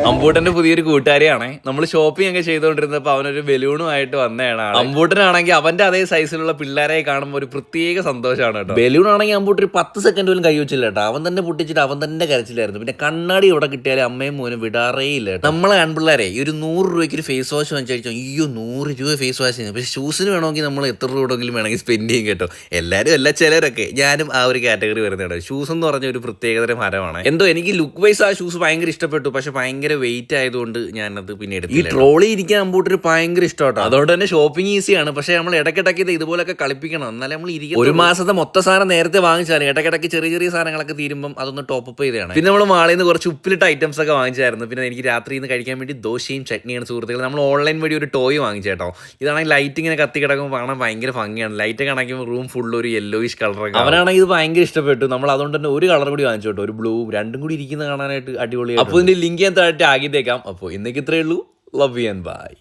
അമ്പൂട്ടന്റെ പുതിയൊരു കൂട്ടുകാരിയാണ്. നമ്മൾ ഷോപ്പിംഗ് ഒക്കെ ചെയ്തുകൊണ്ടിരുന്നപ്പോ അവനൊരു ബലൂണുമായിട്ട് വന്നതാണ്. അമ്പൂട്ടനാണെങ്കിൽ അവന്റെ അതേ സൈസിലുള്ള പിള്ളേരെ കാണുമ്പോൾ ഒരു പ്രത്യേക സന്തോഷമാണ് കേട്ടോ. ബലൂൺ ആണെങ്കിൽ അമ്പൂട്ട് ഒരു 10 സെക്കൻഡ് പോലും കൈ വെച്ചില്ല കേട്ടോ. അവൻ തന്നെ പൊട്ടിച്ചിട്ട് അവൻ തന്നെ കരച്ചില്ലായിരുന്നു. പിന്നെ കണ്ണാടി എവിടെ കിട്ടിയാലും അമ്മയും മോനും വിടാറേ ഇല്ല കേട്ടോ. നമ്മളെ ആൺപിള്ളേരെ ഈ ഒരു 100 രൂപയ്ക്ക് ഒരു ഫേസ് വാഷ് വാങ്ങിച്ചു. അയ്യോ 100 രൂപ ഫേസ് വാഷ് ചെയ്യുന്നത്. പക്ഷെ ഷൂസിന് വേണമെങ്കിൽ നമ്മൾ എത്ര രൂപ വേണമെങ്കിൽ സ്പെൻഡ് ചെയ്യും കേട്ടോ. എല്ലാവരും അല്ല, ചിലരൊക്കെ. ഞാനും ആ ഒരു കാറ്റഗറി വരുന്നതാണ്. ഷൂസ് എന്ന് പറഞ്ഞ ഒരു പ്രത്യേകതരം മരമാണ്. എന്തോ എനിക്ക് ലുക്ക് വൈസ് ആ ഷൂസ് ഭയങ്കര ഇഷ്ടപ്പെട്ടു. പക്ഷെ ഭയങ്കര വെയിറ്റ് ആയതുകൊണ്ട് ഞാനത് പിന്നെ എടുത്തു. ഈ ട്രോളി ഇരിക്കാൻ അമ്പൂട്ടൊരു ഭയങ്കര ഇഷ്ടമാട്ടോ. അതുകൊണ്ട് തന്നെ ഷോപ്പിംഗ് ഈസിയാണ്. പക്ഷെ നമ്മൾ ഇടയ്ക്കിടയ്ക്ക് ഇതുപോലൊക്കെ കളിപ്പിക്കണം. എന്നാലും നമ്മൾ ഒരു മാസത്തെ മൊത്ത സാധനം നേരത്തെ വാങ്ങിച്ചാലും ഇടയ്ക്കിടയ്ക്ക് ചെറിയ ചെറിയ സാധനങ്ങളൊക്കെ തീരുമ്പോൾ അതൊന്ന് ടോപ്പ് ചെയ്താണ്. പിന്നെ നമ്മൾ മാളിൽ നിന്ന് കുറച്ച് ഉപ്പിലിട്ട ഐറ്റംസ് ഒക്കെ വാങ്ങിച്ചായിരുന്നു. പിന്നെ എനിക്ക് രാത്രി നിന്ന് കഴിക്കാൻ വേണ്ടി ദോശയും ചട്നിയാണ് സുഹൃത്തുക്കൾ. നമ്മൾ ഓൺലൈൻ വഴി ഒരു ടോയ് വാങ്ങിച്ചേട്ടോ. ഇതാണെങ്കിൽ ലൈറ്റ് ഇങ്ങനെ കത്തി കിടക്കുമ്പോൾ കാണാൻ ഭയങ്കര ഭംഗിയാണ്. ലൈറ്റ് കണക്കുമ്പോൾ റൂം ഫുൾ ഒരു യെല്ലോയിഷ് കളറൊക്കെ. അവനാണെങ്കിൽ ഇത് ഭയങ്കര ഇഷ്ടപ്പെട്ടു. നമ്മൾ അതുകൊണ്ട് തന്നെ ഒരു കളർ കൂടി വാങ്ങിച്ചു കേട്ടോ. ഒരു ബ്ലൂ, രണ്ടും കൂടി ഇരിക്കുന്ന കാണാനായിട്ട് അടിപൊളിയാണ്. അപ്പോൾ ഇതിന്റെ ലിങ്ക് ഞാൻ താഴെ ആക്കിയേക്കാം. അപ്പോൾ ഇന്നേക്ക് ഇത്രയേ ഉള്ളൂ. Love you and by.